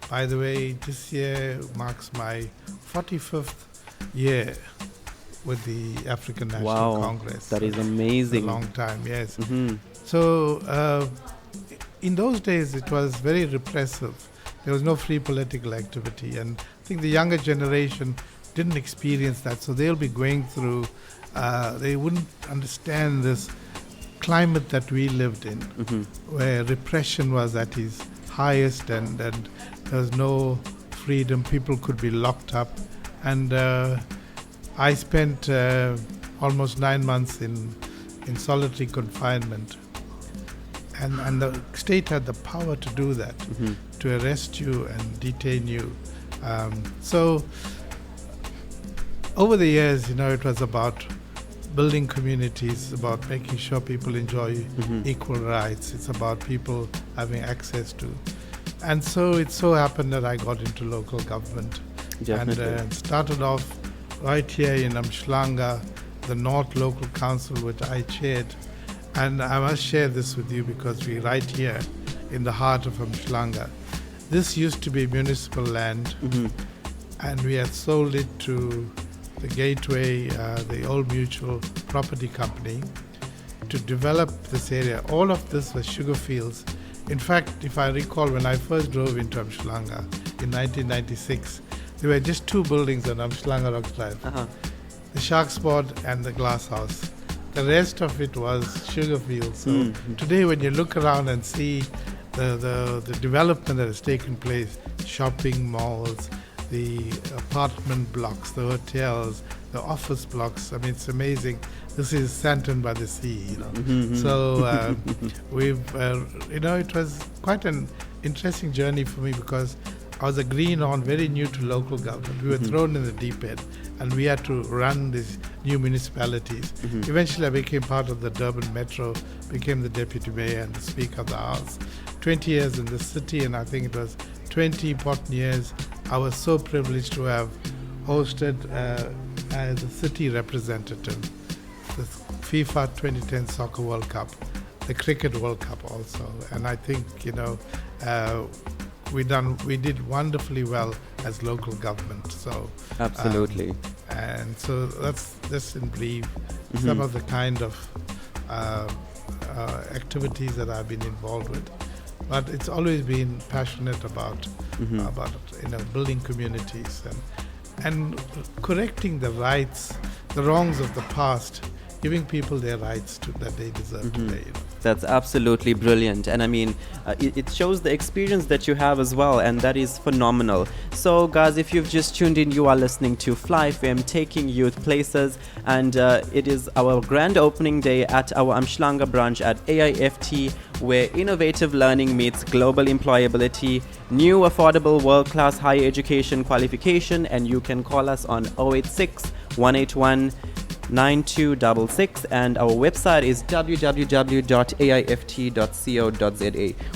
By the way, this year marks my 45th year with the African National Congress. That is amazing. A long time, yes. Mm-hmm. So in those days it was very repressive. There was no free political activity, and I think the younger generation didn't experience that, so they'll be going through, they wouldn't understand this climate that we lived in, where repression was at its highest, and there was no freedom. People could be locked up, and I spent almost 9 months in solitary confinement, and the state had the power to do that, to arrest you and detain you. So over the years, it was about building communities, about making sure people enjoy equal rights. It's about people having access to. And so it so happened that I got into local government. Definitely. And started off right here in Umhlanga, the North Local Council, which I chaired. And I must share this with you because we're right here in the heart of Umhlanga. This used to be municipal land, and we had sold it to the Gateway, the Old Mutual Property Company, to develop this area. All of this was sugar fields. In fact, if I recall, when I first drove into Umhlanga in 1996, there were just two buildings on Umhlanga Rock Drive, the Shark Spot and the Glass House. The rest of it was sugar fields. So today when you look around and see the development that has taken place, shopping malls, the apartment blocks, the hotels, the office blocks, I mean, it's amazing. This is Santon by the sea, you know. So we've, you know, it was quite an interesting journey for me because I was a green on, very new to local government. We were thrown in the deep end and we had to run these new municipalities. Eventually I became part of the Durban Metro, became the deputy mayor and the speaker of the house. 20 years in the city, and I think it was 20 important years. I was so privileged to have hosted as a city representative the FIFA 2010 Soccer World Cup, the Cricket World Cup also, and I think, you know, we did wonderfully well as local government. So absolutely, and so that's just in brief some of the kind of activities that I've been involved with. But it's always been passionate about building communities and correcting the wrongs of the past, giving people their rights that they deserve today. You know. That's absolutely brilliant, and I mean it shows the experience that you have as well, and that is phenomenal. So guys, if you've just tuned in, you are listening to Fly FM Taking Youth Places, and it is our grand opening day at our Umhlanga branch at AIFT, where innovative learning meets global employability, new affordable world-class higher education qualification. And you can call us on 086 181 9266, and our website is www.aift.co.za.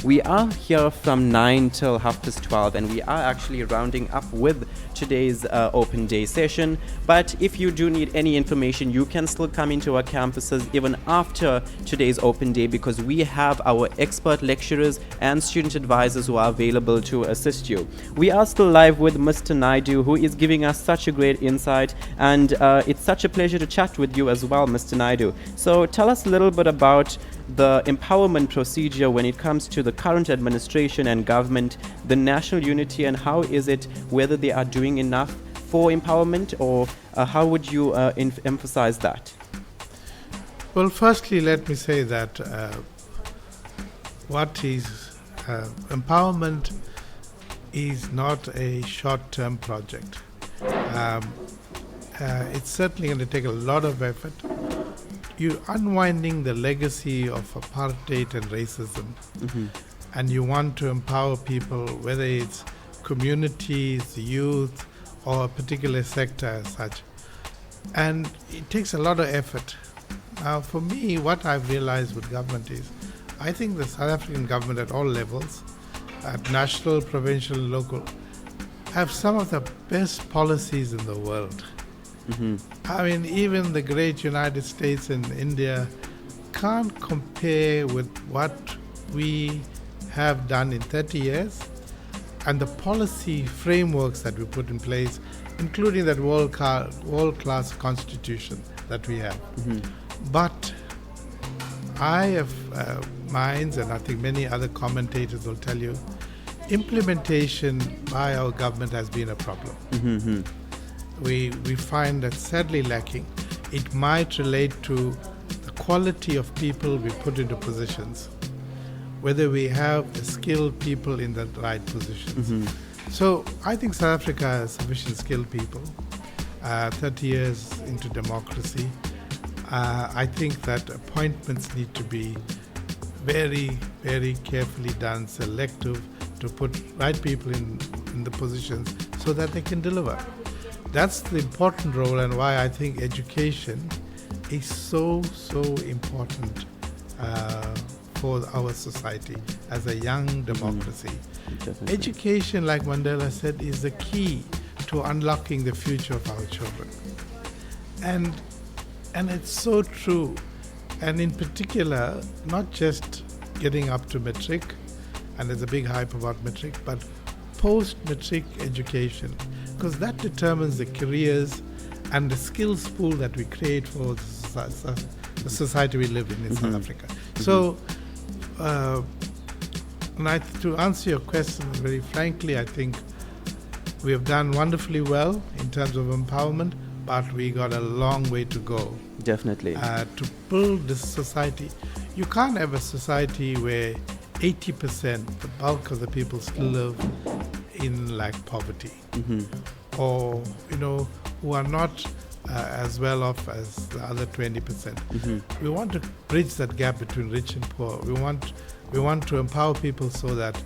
We are here from 9 till 12:30, and we are actually rounding up with today's open day session. But if you do need any information, you can still come into our campuses even after today's open day, because we have our expert lecturers and student advisors who are available to assist you. We are still live with Mr. Naidoo, who is giving us such a great insight, and it's such a pleasure to chat with you as well, Mr. Naidoo. So tell us a little bit about the empowerment procedure when it comes to the current administration and government, the national unity, and how is it, whether they are doing enough for empowerment, or how would you emphasize that? Well, firstly, let me say that what is empowerment is not a short-term project. It's certainly going to take a lot of effort. You're unwinding the legacy of apartheid and racism, and you want to empower people, whether it's communities, youth, or a particular sector as such. And it takes a lot of effort. Now, for me, what I've realized with government is, I think the South African government at all levels, at national, provincial, local, have some of the best policies in the world. I mean, even the great United States and India can't compare with what we have done in 30 years, and the policy frameworks that we put in place, including that world-class constitution that we have. But I have minds, and I think many other commentators will tell you, implementation by our government has been a problem. We find that sadly lacking. It might relate to the quality of people we put into positions, whether we have the skilled people in the right positions. So I think South Africa has sufficient skilled people, 30 years into democracy. I think that appointments need to be very, very carefully done, selective, to put right people in the positions so that they can deliver. That's the important role, and why I think education is so important for our society as a young democracy. Education, like Mandela said, is the key to unlocking the future of our children. And it's so true. and in particular, not just getting up to matric, and there's a big hype about matric, but post-matric education, because that determines the careers and the skills pool that we create for the society we live in South Africa. So, to answer your question very frankly, I think we have done wonderfully well in terms of empowerment, but we got a long way to go. Definitely. To build this society. You can't have a society where 80%, the bulk of the people, still live in poverty, or who are not as well off as the other 20%. We want to bridge that gap between rich and poor. We want to empower people so that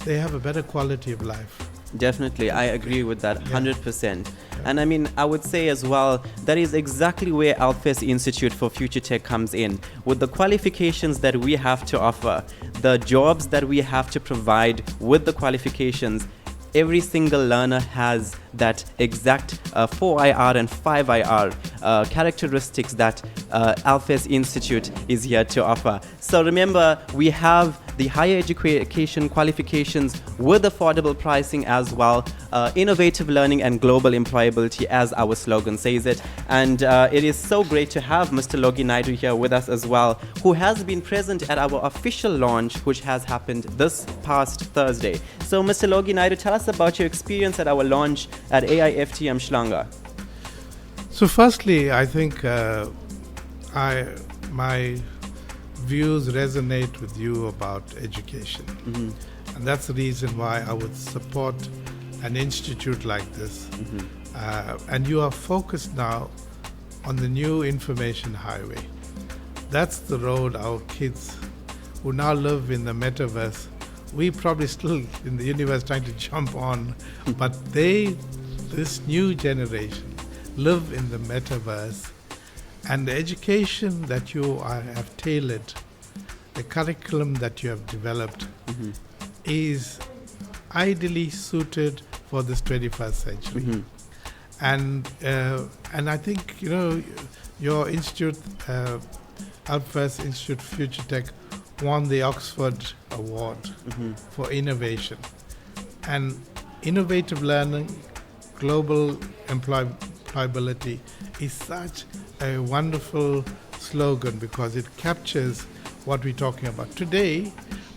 they have a better quality of life. Definitely, I agree with that 100%. And I mean, I would say as well, that is exactly where AIFT Institute for Future Tech comes in. With the qualifications that we have to offer, the jobs that we have to provide with the qualifications, every single learner has that exact 4IR and 5IR characteristics that AIFT Institute is here to offer. So remember, we have the higher education qualifications with affordable pricing as well, innovative learning and global employability, as our slogan says it. And it is so great to have Mr. Logie Naidoo here with us as well, who has been present at our official launch, which has happened this past Thursday. So Mr. Logie Naidoo, tell us about your experience at our launch at AIFT Umhlanga. So firstly, I think my views resonate with you about education. And that's the reason why I would support an institute like this. And you are focused now on the new information highway. That's the road our kids who now live in the metaverse, we probably still in the universe trying to jump on, but this new generation, live in the metaverse. And the education that you have tailored, the curriculum that you have developed, is ideally suited for this 21st century. And I think your institute, AIFT Institute for Future Tech, won the Oxford Award for innovation. And innovative learning, global employability is such a wonderful slogan because it captures what we're talking about. Today,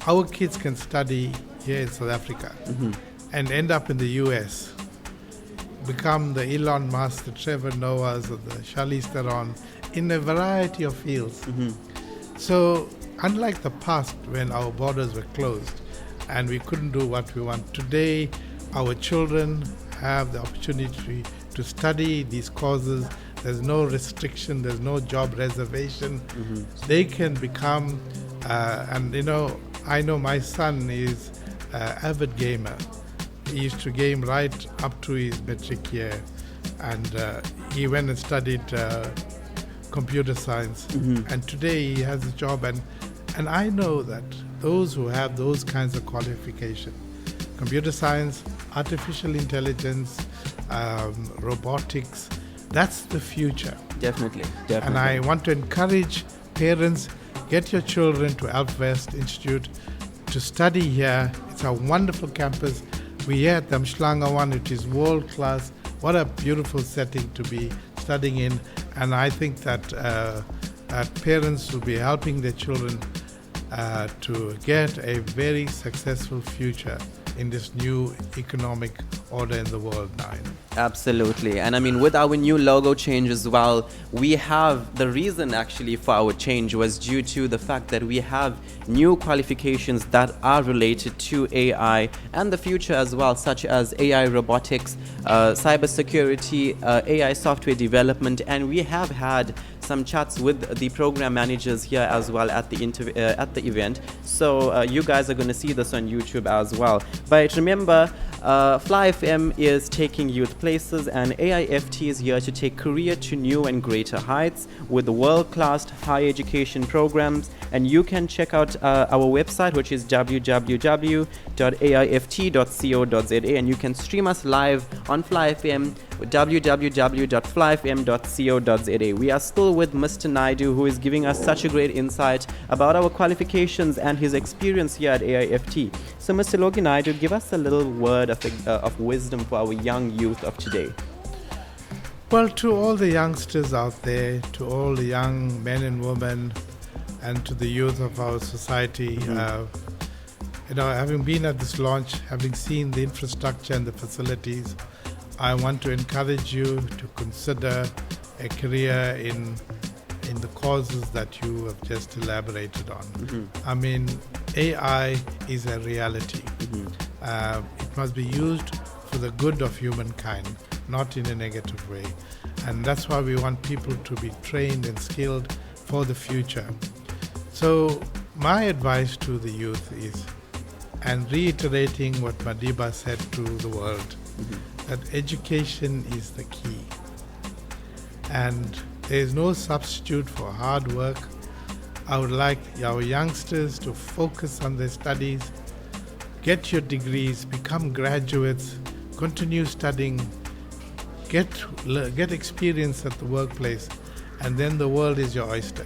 our kids can study here in South Africa and end up in the US, become the Elon Musk, the Trevor Noahs, or the Charlize Theron in a variety of fields. So, unlike the past when our borders were closed and we couldn't do what we want, today our children have the opportunity to study these courses. There's no restriction, there's no job reservation. They can become, I know my son is an avid gamer. He used to game right up to his matric year, and he went and studied computer science. And today he has a job, and I know that those who have those kinds of qualification, computer science, artificial intelligence, robotics, that's the future. Definitely. And I want to encourage parents, get your children to AIFT Institute to study here. It's a wonderful campus. We're here at the Umhlanga one, which is world class. What a beautiful setting to be studying in. And I think that parents will be helping their children to get a very successful future in this new economic order in the world now. Absolutely. And I mean, with our new logo change as well, we have the reason actually for our change was due to the fact that we have new qualifications that are related to AI and the future as well, such as AI robotics, cybersecurity, AI software development, and we have had some chats with the program managers here as well at the event. So you guys are going to see this on YouTube as well. But remember, Fly FM is taking youth places, and AIFT is here to take career to new and greater heights with world-class higher education programs. And you can check out our website, which is www.aift.co.za, and you can stream us live on Fly FM www.flyfm.co.za. We are still with Mr. Naidoo, who is giving us such a great insight about our qualifications and his experience here at AIFT. So, Mr. Logie Naidoo, give us a little word of wisdom for our young youth of today. Well, to all the youngsters out there, to all the young men and women, and to the youth of our society, having been at this launch, having seen the infrastructure and the facilities, I want to encourage you to consider a career in the causes that you have just elaborated on. I mean, AI is a reality. It must be used for the good of humankind, not in a negative way. And that's why we want people to be trained and skilled for the future. So my advice to the youth is, and reiterating what Madiba said to the world, that education is the key. And there is no substitute for hard work. I would like our youngsters to focus on their studies, get your degrees, become graduates, continue studying, get experience at the workplace, and then the world is your oyster.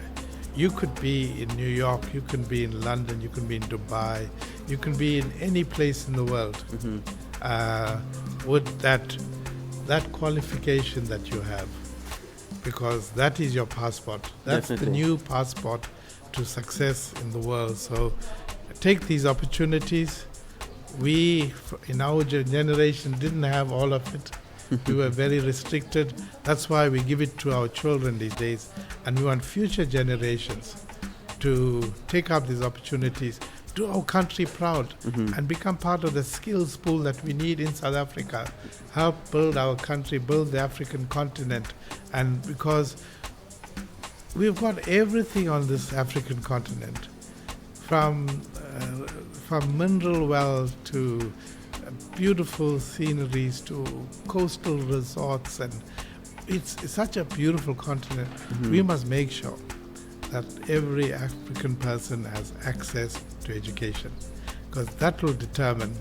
You could be in New York, you can be in London, you can be in Dubai, you can be in any place in the world with that qualification that you have, because that is your passport. That's Definitely. the new passport to success in the world. So take these opportunities. We, in our generation, didn't have all of it. We were very restricted. That's why we give it to our children these days. And we want future generations to take up these opportunities, do our country proud, and become part of the skills pool that we need in South Africa. Help build our country, build the African continent. And because we've got everything on this African continent, from mineral wells to beautiful sceneries to coastal resorts, and it's such a beautiful continent. We must make sure that every African person has access to education, because that will determine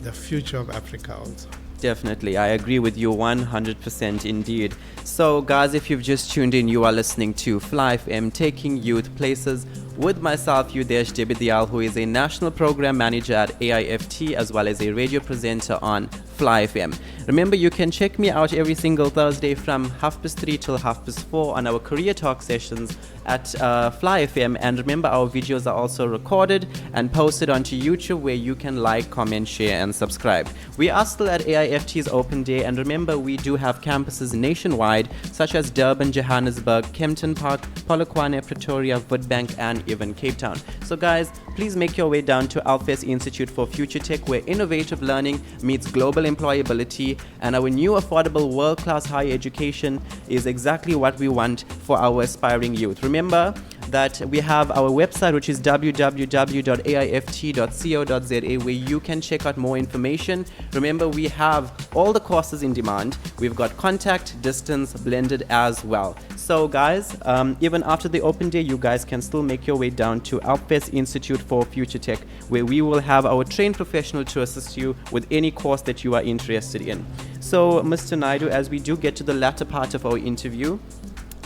the future of Africa also. Definitely, I agree with you 100% indeed. So guys, if you've just tuned in, you are listening to Fly FM, taking youth places, with myself, Yudhesh, who is a national program manager at AIFT, as well as a radio presenter on Fly FM. Remember, you can check me out every single Thursday from 3:30 till 4:30 on our career talk sessions at Fly FM. And remember, our videos are also recorded and posted onto YouTube, where you can like, comment, share, and subscribe. We are still at AIFT's Open Day, and remember, we do have campuses nationwide, such as Durban, Johannesburg, Kempton Park, Polokwane, Pretoria, Witbank, and even Cape Town. So guys, please make your way down to AIFT Institute for Future Tech, where innovative learning meets global employability, and our new affordable world-class higher education is exactly what we want for our aspiring youth. Remember that we have our website, which is www.aift.co.za, where you can check out more information. Remember, we have all the courses in demand. We've got contact, distance, blended as well. So guys, even after the Open Day, you guys can still make your way down to AIFT Institute for Future Tech, where we will have our trained professional to assist you with any course that you are interested in. So Mr. Naidoo, as we do get to the latter part of our interview,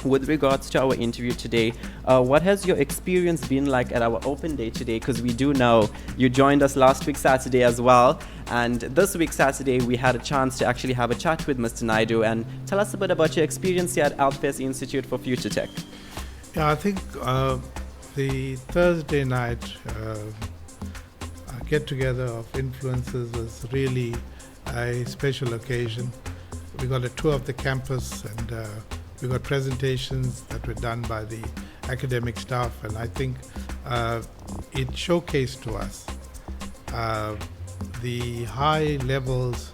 with regards to our interview today, what has your experience been like at our Open Day today? Because we do know you joined us last week Saturday as well, and this week Saturday we had a chance to actually have a chat with Mr. Naidoo. And tell us a bit about your experience here at AIFT Institute for Future Tech. Yeah, I think the Thursday night get-together of influencers was really a special occasion. We got a tour of the campus, and we got presentations that were done by the academic staff, and I think it showcased to us the high levels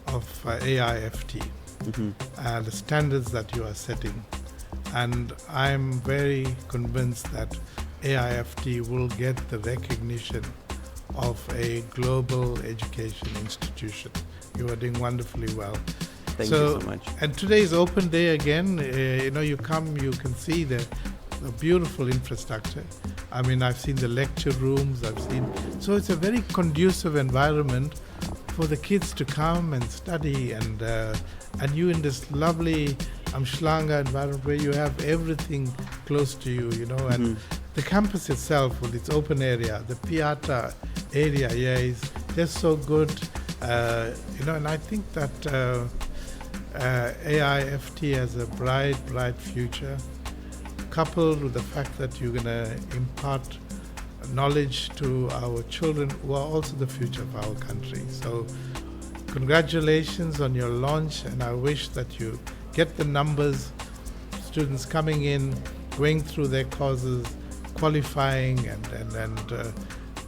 of AIFT, the standards that you are setting. And I'm very convinced that AIFT will get the recognition of a global education institution. You are doing wonderfully well. Thank you so much. And today is Open Day again. You come, you can see the beautiful infrastructure. I mean, I've seen the lecture rooms, so it's a very conducive environment for the kids to come and study, and you in this lovely Umhlanga environment where you have everything close to you, and the campus itself with its open area, the Piata area, is just so good, and I think that AIFT has a bright future, coupled with the fact that you're going to impart knowledge to our children who are also the future of our country. So congratulations on your launch, and I wish that you get the numbers, students coming in, going through their courses, qualifying, and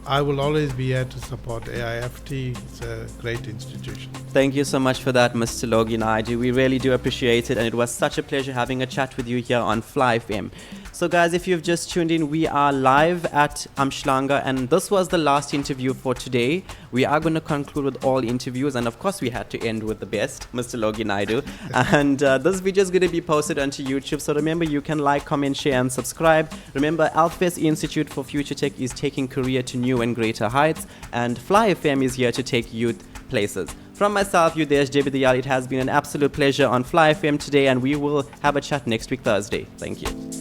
I will always be here to support AIFT. It's a great institution. Thank you so much for that, Mr. Logie Naidoo. We really do appreciate it, and it was such a pleasure having a chat with you here on Fly FM. So guys, if you've just tuned in, we are live at Umhlanga, and this was the last interview for today. We are going to conclude with all interviews, and of course we had to end with the best, Mr. Logie Naidoo. And this video is going to be posted onto YouTube, so remember you can like, comment, share and subscribe. Remember, AIFT Institute for Future Tech is taking Korea to new and greater heights, and Fly FM is here to take youth places. From myself, Yudhesh, it has been an absolute pleasure on Fly FM today, and we will have a chat next week Thursday. Thank you.